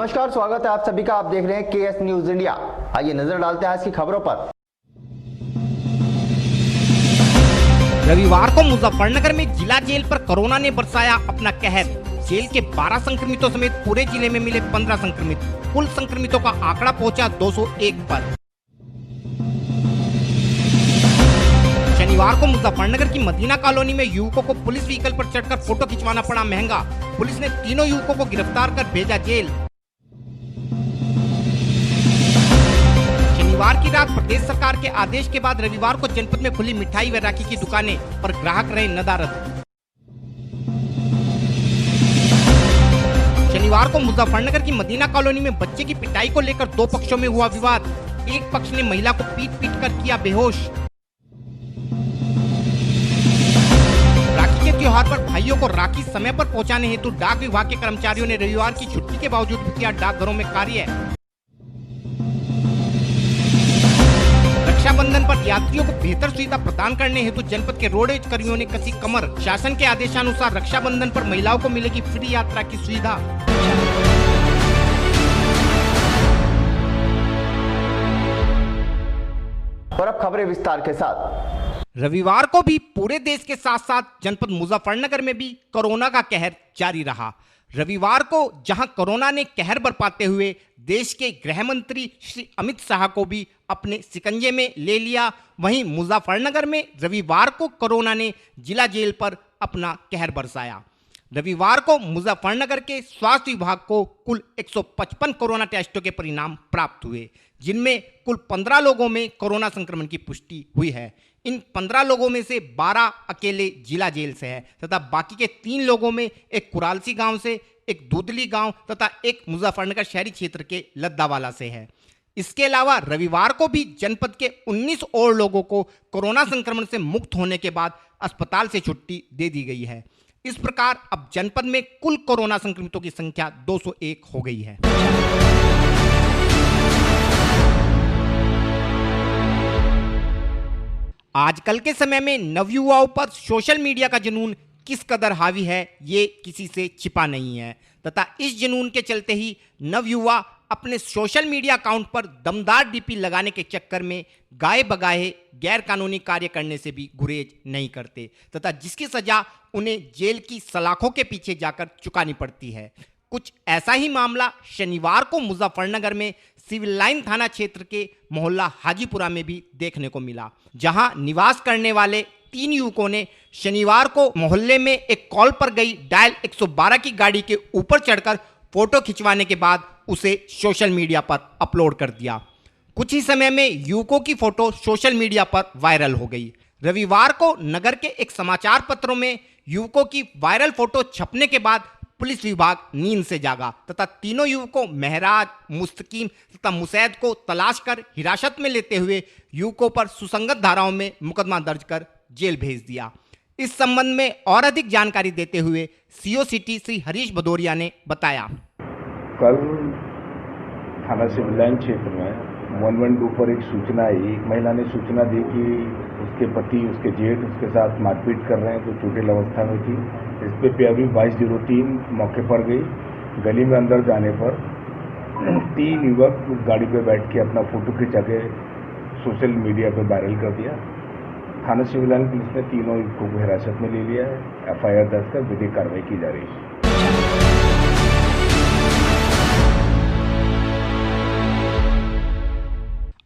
नमस्कार, स्वागत है आप सभी का। आप देख रहे हैं केएस न्यूज इंडिया। आइए नजर डालते हैं आज की खबरों पर। रविवार को मुजफ्फरनगर में जिला जेल पर कोरोना ने बरसाया अपना कहर। जेल के 12 संक्रमितों समेत पूरे जिले में मिले 15 संक्रमित। कुल संक्रमितों का आंकड़ा पहुंचा 201 पर। शनिवार को मुजफ्फरनगर की मदीना कॉलोनी में युवकों को पुलिस व्हीकल पर चढ़कर फोटो खिंचवाना पड़ा महंगा। पुलिस ने तीनों युवकों को गिरफ्तार कर भेजा जेल। शनिवार की रात प्रदेश सरकार के आदेश के बाद रविवार को जनपद में खुली मिठाई व राखी की दुकानें, पर ग्राहक रहे नदारद। शनिवार को मुजफ्फरनगर की मदीना कॉलोनी में बच्चे की पिटाई को लेकर दो पक्षों में हुआ विवाद। एक पक्ष ने महिला को पीट पीट कर किया बेहोश। राखी के त्योहार पर भाइयों को राखी समय पर पहुंचाने हेतु डाक विभाग के कर्मचारियों ने रविवार की छुट्टी के बावजूद भी किया डाकघरों में कार्य। रक्षाबंधन पर यात्रियों को बेहतर सुविधा प्रदान करने हेतु जनपद के रोडवेज कर्मियों ने कसी कमर। शासन के आदेशानुसार रक्षाबंधन पर महिलाओं को मिलेगी फ्री यात्रा की सुविधा। और अब खबरें विस्तार के साथ। रविवार को भी पूरे देश के साथ साथ जनपद मुजफ्फरनगर में भी कोरोना का कहर जारी रहा। रविवार को जहां कोरोना ने कहर बरपाते हुए देश के गृह मंत्री श्री अमित शाह को भी अपने शिकंजे में ले लिया, वहीं मुजफ्फरनगर में रविवार को कोरोना ने जिला जेल पर अपना कहर बरसाया। रविवार को मुजफ्फरनगर के स्वास्थ्य विभाग को कुल 155 कोरोना टेस्टों के परिणाम प्राप्त हुए, जिनमें कुल 15 लोगों में कोरोना संक्रमण की पुष्टि हुई है। इन 15 लोगों में से 12 अकेले जिला जेल से है तथा बाकी के 3 लोगों में एक कुरालसी गांव से, एक दूधली गांव तथा एक मुजफ्फरनगर शहरी क्षेत्र के लद्दावाला से है। इसके अलावा रविवार को भी जनपद के 19 और लोगों को कोरोना संक्रमण से मुक्त होने के बाद अस्पताल से छुट्टी दे दी गई है। इस प्रकार अब जनपद में कुल कोरोना संक्रमितों की संख्या 201 हो गई है। आजकल के समय में नवयुवाओं पर सोशल मीडिया का जुनून किस कदर हावी है, ये किसी से छिपा नहीं है तथा इस जुनून के चलते ही नवयुवा अपने सोशल मीडिया अकाउंट पर दमदार डीपी लगाने के चक्कर में गाए बगाए गैर कानूनी कार्य करने से भी गुरेज नहीं करते तथा जिसकी सजा उन्हें जेल की सलाखों के पीछे जाकर चुकानी पड़ती है। कुछ ऐसा ही मामला शनिवार को मुजफ्फरनगर में सिविल लाइन थाना क्षेत्र के मोहल्ला हाजीपुरा में भी देखने को मिला, जहां निवास करने वाले 3 युवकों ने शनिवार को मोहल्ले में एक कॉल पर गई डायल 112 की गाड़ी के ऊपर चढ़कर फोटो खिंचवाने के बाद उसे सोशल मीडिया पर अपलोड कर दिया। कुछ ही समय में युवकों की फोटो सोशल मीडिया पर वायरल हो गई। रविवार को नगर के एक समाचार पत्रों में युवकों की वायरल फोटो छपने के बाद पुलिस विभाग नींद से जागा तथा तीनों युवकों महराज, मुस्तकीम तथा मुसैद को तलाश कर हिरासत में लेते हुए युवकों पर सुसंगत धाराओं में मुकदमा दर्ज कर जेल भेज दिया। इस संबंध में और अधिक जानकारी देते हुए सीओ सिटी श्री हरीश भदौरिया ने बताया। कल थाना सिविल लाइन क्षेत्र में 112 पर एक सूचना आई। एक महिला ने सूचना दी कि उसके पति, उसके जेठ उसके साथ मारपीट कर रहे हैं, तो चोटिल अवस्था में थी। इस पे PRV 2203 मौके पर गई। गली में अंदर जाने पर 3 युवक उस गाड़ी पे बैठ के अपना फोटो खिंचा के सोशल मीडिया पे वायरल कर दिया। थाना सिविल लाइन पुलिस ने तीनों युवकों को हिरासत में ले लिया है। FIR दर्ज कर विधिक कार्रवाई की जा रही है।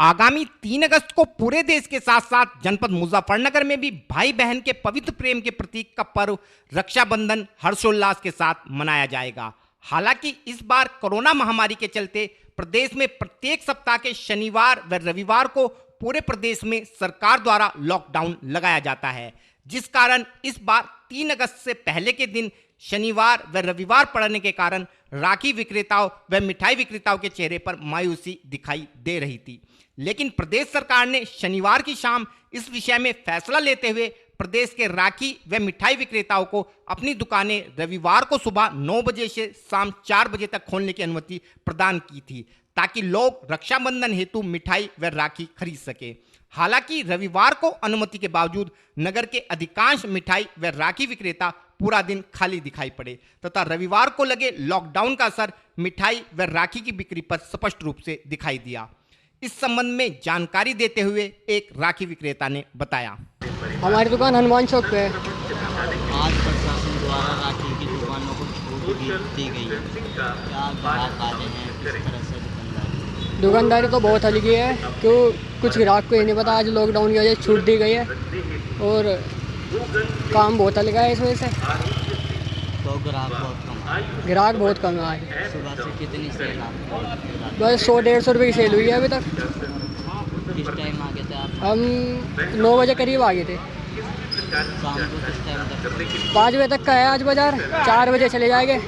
आगामी 3 अगस्त को पूरे देश के साथ साथ जनपद मुजफ्फरनगर में भी भाई बहन के पवित्र प्रेम के प्रतीक का पर्व रक्षाबंधन हर्षोल्लास के साथ मनाया जाएगा। हालांकि इस बार कोरोना महामारी के चलते प्रदेश में प्रत्येक सप्ताह के शनिवार व रविवार को पूरे प्रदेश में सरकार द्वारा लॉकडाउन लगाया जाता है, जिस कारण इस बार 3 अगस्त से पहले के दिन शनिवार व रविवार पड़ने के कारण राखी विक्रेताओं व मिठाई विक्रेताओं के चेहरे पर मायूसी दिखाई दे रही थी। लेकिन प्रदेश सरकार ने शनिवार की शाम इस विषय में फैसला लेते हुए प्रदेश के राखी व मिठाई विक्रेताओं को अपनी दुकानें रविवार को सुबह 9 बजे से शाम 4 बजे तक खोलने की अनुमति प्रदान की थी, ताकि लोग रक्षाबंधन हेतु मिठाई व राखी खरीद सके। हालांकि रविवार को अनुमति के बावजूद नगर के अधिकांश मिठाई व राखी विक्रेता पूरा दिन खाली दिखाई पड़े तथा रविवार को लगे लॉकडाउन का असर मिठाई व राखी की बिक्री पर स्पष्ट रूप से दिखाई दिया। इस संबंध में जानकारी देते हुए एक राखी विक्रेता ने बताया, हमारी दुकान हनुमान चौक पे है। आज प्रशासन द्वारा राखी की दुकानों को छूट दी गई है, क्या ग्राहक आ रहे हैं, किस तरह से दुकानदारी तो बहुत हल्की है, क्यों कुछ ग्राहक को ही नहीं पता। आज लॉकडाउन की वजह से छूट दी गई है और काम बहुत हल्का है इस वजह से। तो ग्राहक बहुत कम है। ग्राहक बहुत कम है आज। सुबह से कितनी सेल आपकी? बस 100-150 रुपये की सेल हुई है अभी तक। किस टाइम आ गए थे आप? हम 9 बजे करीब आ गए थे। शाम को किस टाइम तक? 5 बजे तक का है आज बाज़ार, 4 बजे चले जाएंगे।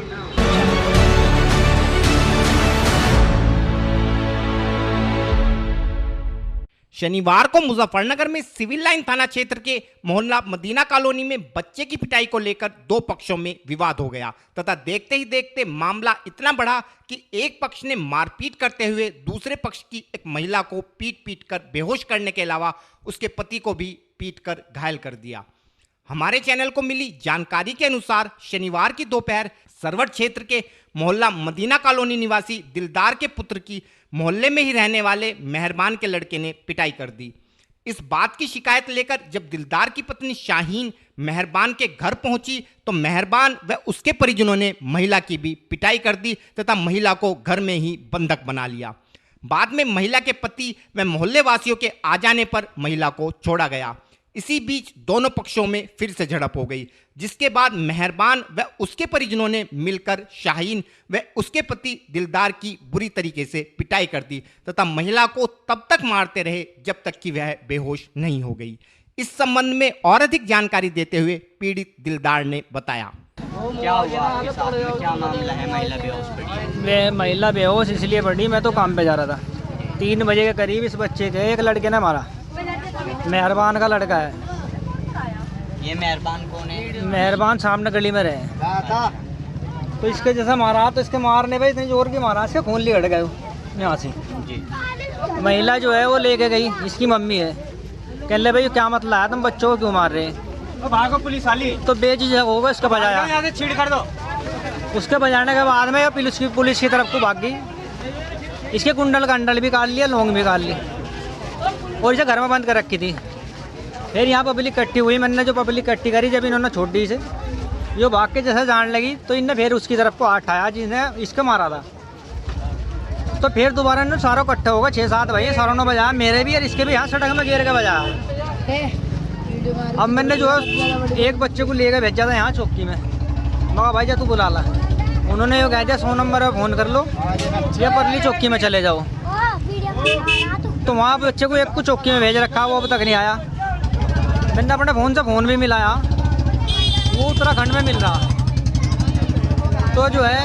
शनिवार को मुजफ्फरनगर में सिविल लाइन थाना क्षेत्र के मोहल्ला मदीना कॉलोनी में बच्चे की पिटाई को लेकर दो पक्षों में विवाद हो गया तथा देखते ही देखते मामला इतना बढ़ा कि एक पक्ष ने मारपीट करते हुए दूसरे पक्ष की एक महिला को पीट कर बेहोश करने के अलावा उसके पति को भी पीट कर घायल कर दिया। हमारे चैनल को मिली जानकारी के अनुसार शनिवार की दोपहर सरवट क्षेत्र के मोहल्ला मदीना कॉलोनी निवासी दिलदार के पुत्र की मोहल्ले में ही रहने वाले मेहरबान के लड़के ने पिटाई कर दी। इस बात की शिकायत लेकर जब दिलदार की पत्नी शाहीन मेहरबान के घर पहुंची तो मेहरबान व उसके परिजनों ने महिला की भी पिटाई कर दी तथा महिला को घर में ही बंधक बना लिया। बाद में महिला के पति व मोहल्ले वासियों के आ जाने पर महिला को छोड़ा गया। इसी बीच दोनों पक्षों में फिर से झड़प हो गई, जिसके बाद मेहरबान व उसके परिजनों ने मिलकर शाहीन व उसके पति दिलदार की बुरी तरीके से पिटाई कर दी तथा महिला को तब तक मारते रहे जब तक कि वह बेहोश नहीं हो गई। इस संबंध में और अधिक जानकारी देते हुए पीड़ित दिलदार ने बताया, क्या हुआ आपके साथ में, क्या मामला है? महिला बेहोश पड़ी है। मैं महिला बेहोश इसलिए पड़ी, मैं तो काम पे जा रहा था। 3 बजे के करीब इस बच्चे के एक लड़के ने मारा। मेहरबान का लड़का है। ये मेहरबान कौन है? मेहरबान सामने गली में रहे, तो इसके जैसा मारा तो इसके मारने पे इतनी जोर की मारा इसके खून लिगड़ गए यहाँ से जी। महिला जो है वो लेके गई, इसकी मम्मी है, कह ले भाई क्या मतलब है, तुम बच्चों को क्यों मार रहे हैं? भागो पुलिस वाली। तो बेझिझक होगा इसका बजाया, छीड़ कर दो। उसके बजाने के बाद में पुलिस की तरफ को भाग गई। इसके कुंडल कंडल भी काट लिया, लौंग भी काट ली और इसे घर में बंद कर रखी थी। फिर यहाँ पब्लिक इकट्ठी हुई, मैंने जो पब्लिक इकट्ठी करी जब इन्होंने छोड़ दी इसे, जो भाग के जैसे जान लगी तो इनने फिर उसकी तरफ को हाथ आया जिसने इसको मारा था। तो फिर दोबारा इन्होंने सारों इकट्ठे होगा 6-7 भाई, सारों ने बजाया, मेरे भी और इसके भी यहाँ सड़क में गिर के बजाया। अब मैंने जो है एक बच्चे को लेकर भेजा था यहाँ चौकी में, मगर भाई जा तू बुला ला। उन्होंने ये कह दिया 100 नंबर पर फ़ोन कर लो या परली चौकी में चले जाओ। तो वहाँ बच्चे को एक को चौकी में भेज रखा, वो अब तक नहीं आया। मैंने अपने फ़ोन से फ़ोन भी मिलाया, वो उत्तराखंड में मिल रहा। तो जो है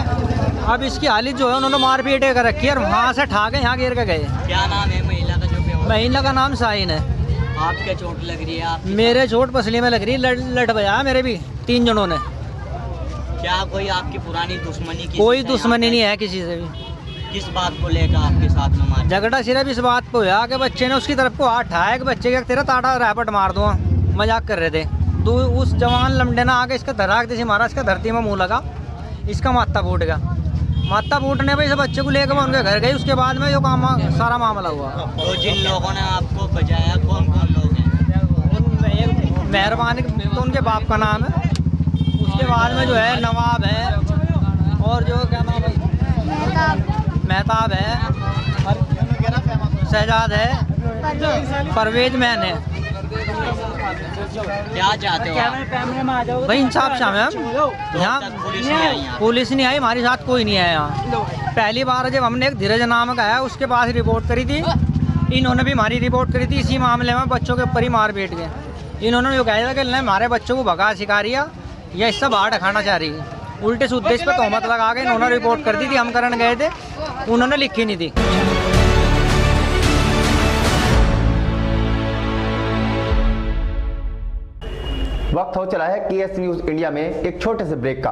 अब इसकी हालत जो है उन्होंने मारपीट कर रखी है और वहाँ से ठा के यहाँ गिर के गए। क्या नाम है महिला का जो बेहोश? महिला का नाम शाहीन है। आपके चोट लग रही है? आप मेरे चोट पसली में लग रही, लट बजाया मेरे भी 3 जनों ने। क्या कोई आपकी पुरानी दुश्मनी? कोई दुश्मनी नहीं है किसी से भी। किस बात को लेकर आपके साथ में मार? झगड़ा सिर्फ इस बात पे हुआ कि बच्चे ने उसकी तरफ को हाथ उठाया कि बच्चे के तेरा ताड़ा रैपट मार दूँ, मजाक कर रहे थे। उस जवान लमडे ने आके इसका धराक जैसे मारा, इसका धरती में मुंह लगा, इसका माथा फूट गया। माथा फूटने पर इस बच्चे को लेकर मैं उनके घर गई, उसके बाद में जो काम सारा मामला हुआ। तो जिन लोगों ने आपको बचाया कौन कौन लोग हैं? मेहरबान तो उनके बाप का नाम है, उसके बाद में जो है नवाब है और जो क्या नाम है मेहताब है, शहजाद है, परवेज मैन है। क्या चाहते हो आप? भाई इंसाफ चाहे हम। यहाँ पुलिस नहीं आई, हमारे साथ कोई नहीं आया यहाँ। पहली बार जब हमने एक धीरज नाम का है उसके पास रिपोर्ट करी थी, इन्होंने भी हमारी रिपोर्ट करी थी इसी मामले में, बच्चों के ऊपर ही मार बैठ गए। इन्होंने जो कहा था कि हमारे बच्चों को भगा सिखा रही है या इससे बाहर खाना चाह रही है, उल्टे सूधे इस पर तोहमत लगा के इन्होंने रिपोर्ट कर दी थी। हम करने गए थे, उन्होंने लिखी नहीं थी। वक्त हो चला है केएस न्यूज इंडिया में एक छोटे से ब्रेक का।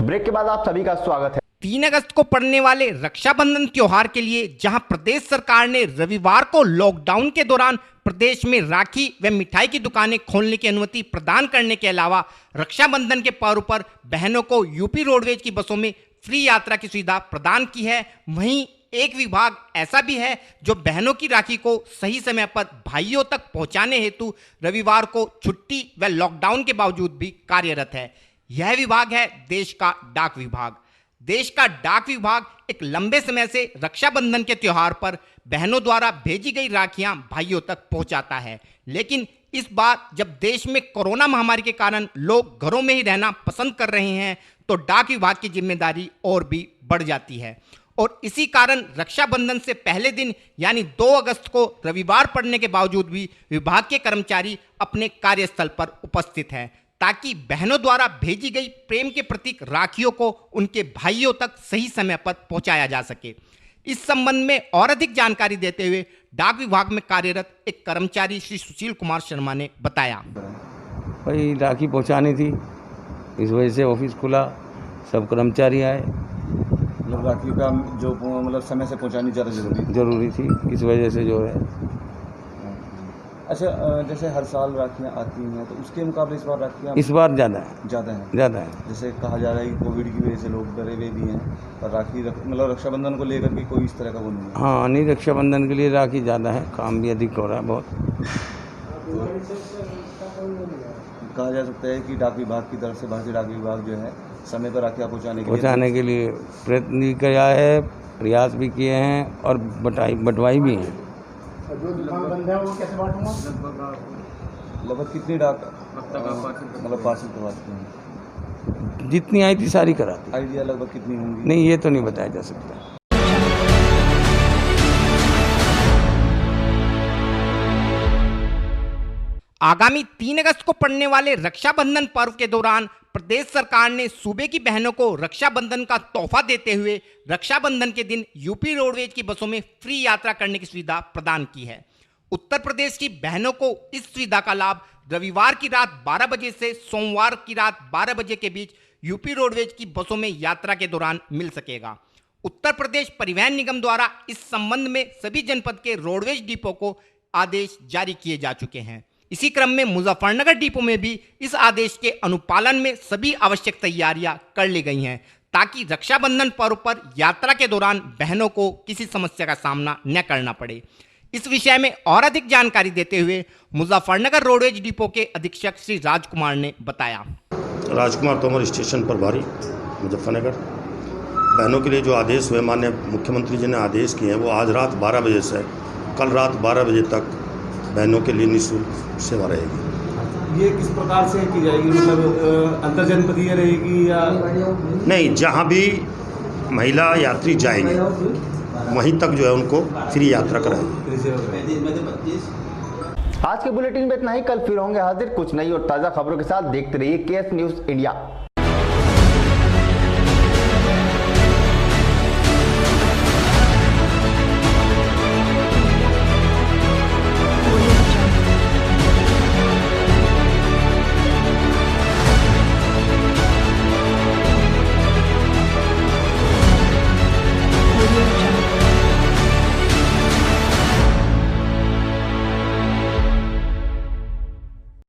ब्रेक के बाद आप सभी का स्वागत है। 3 अगस्त को पड़ने वाले रक्षाबंधन त्योहार के लिए जहां प्रदेश सरकार ने रविवार को लॉकडाउन के दौरान प्रदेश में राखी व मिठाई की दुकानें खोलने की अनुमति प्रदान करने के अलावा रक्षाबंधन के पर्व पर बहनों को यूपी रोडवेज की बसों में फ्री यात्रा की सुविधा प्रदान की है, वहीं एक विभाग ऐसा भी है जो बहनों की राखी को सही समय पर भाइयों तक पहुंचाने हेतु रविवार को छुट्टी व लॉकडाउन के बावजूद भी कार्यरत है। यह विभाग है देश का डाक विभाग। देश का डाक विभाग एक लंबे समय से रक्षाबंधन के त्योहार पर बहनों द्वारा भेजी गई राखियां भाइयों तक पहुंचाता है, लेकिन इस बार जब देश में कोरोना महामारी के कारण लोग घरों में ही रहना पसंद कर रहे हैं तो डाक विभाग की जिम्मेदारी और भी बढ़ जाती है और इसी कारण रक्षाबंधन से पहले दिन यानी 2 अगस्त को रविवार पड़ने के बावजूद भी विभाग के कर्मचारी अपने कार्यस्थल पर उपस्थित हैं ताकि बहनों द्वारा भेजी गई प्रेम के प्रतीक राखियों को उनके भाइयों तक सही समय पर पहुंचाया जा सके। इस संबंध में और अधिक जानकारी देते हुए डाक विभाग में कार्यरत एक कर्मचारी श्री सुशील कुमार शर्मा ने बताया। भाई राखी पहुंचानी थी, इस वजह से ऑफिस खुला, सब कर्मचारी आए। मतलब राखी का जो मतलब समय से पहुंचानी ज़्यादा जरूरी थी, इस वजह से जो है। अच्छा, जैसे हर साल राखियाँ आती हैं तो उसके मुकाबले इस बार राखियाँ इस बार ज़्यादा है। जैसे कहा जा रहा है कि कोविड की वजह से लोग डरे हुए भी हैं और राखी मतलब रक्षाबंधन को लेकर के कोई इस तरह का वो नहीं है। हाँ, नहीं, रक्षाबंधन के लिए राखी ज़्यादा है, काम भी अधिक हो रहा है बहुत। कहा जा सकता है कि डाक विभाग की तरफ से भारतीय डाक विभाग जो है समय पर राखियाँ पहुँचाने के लिए प्रयत्न किया है, प्रयास भी किए हैं और बंटवाई भी हैं। जो दुकान बंद है वो कैसे बांटूंगा? लगभग कितनी डाक मतलब पार्सल करवाते हैं? जितनी आई थी सारी कराती। आइडिया लगभग कितनी होंगी? नहीं, ये तो नहीं बताया जा सकता। आगामी 3 अगस्त को पड़ने वाले रक्षाबंधन पर्व के दौरान प्रदेश सरकार ने सूबे की बहनों को रक्षाबंधन का तोहफा देते हुए रक्षाबंधन के दिन यूपी रोडवेज की बसों में फ्री यात्रा करने की सुविधा प्रदान की है। उत्तर प्रदेश की बहनों को इस सुविधा का लाभ रविवार की रात 12 बजे से सोमवार की रात 12 बजे के बीच यूपी रोडवेज की बसों में यात्रा के दौरान मिल सकेगा। उत्तर प्रदेश परिवहन निगम द्वारा इस संबंध में सभी जनपद के रोडवेज डिपो को आदेश जारी किए जा चुके हैं। इसी क्रम में मुजफ्फरनगर डिपो में भी इस आदेश के अनुपालन में सभी आवश्यक तैयारियां कर ली गई हैं ताकि रक्षाबंधन पर्व पर यात्रा के दौरान बहनों को किसी समस्या का सामना न करना पड़े। इस विषय में और अधिक जानकारी देते हुए मुजफ्फरनगर रोडवेज डिपो के अधीक्षक श्री राजकुमार ने बताया। राजकुमार तोमर, स्टेशन प्रभारी मुजफ्फरनगर। बहनों के लिए जो आदेश हुए, माननीय मुख्यमंत्री जी ने आदेश किए हैं, वो आज रात 12 बजे से कल रात 12 बजे तक बहनों के लिए निःशुल्क सेवा रहेगी। ये किस प्रकार से की जाएगी? मतलब अंतर जनपदीय रहेगी या नहीं, जहाँ भी महिला यात्री जाएंगे वहीं तक जो है उनको फ्री यात्रा कराएगी। आज के बुलेटिन में इतना ही। कल फिर होंगे हाजिर कुछ नई और ताज़ा खबरों के साथ। देखते रहिए केएस न्यूज़ इंडिया।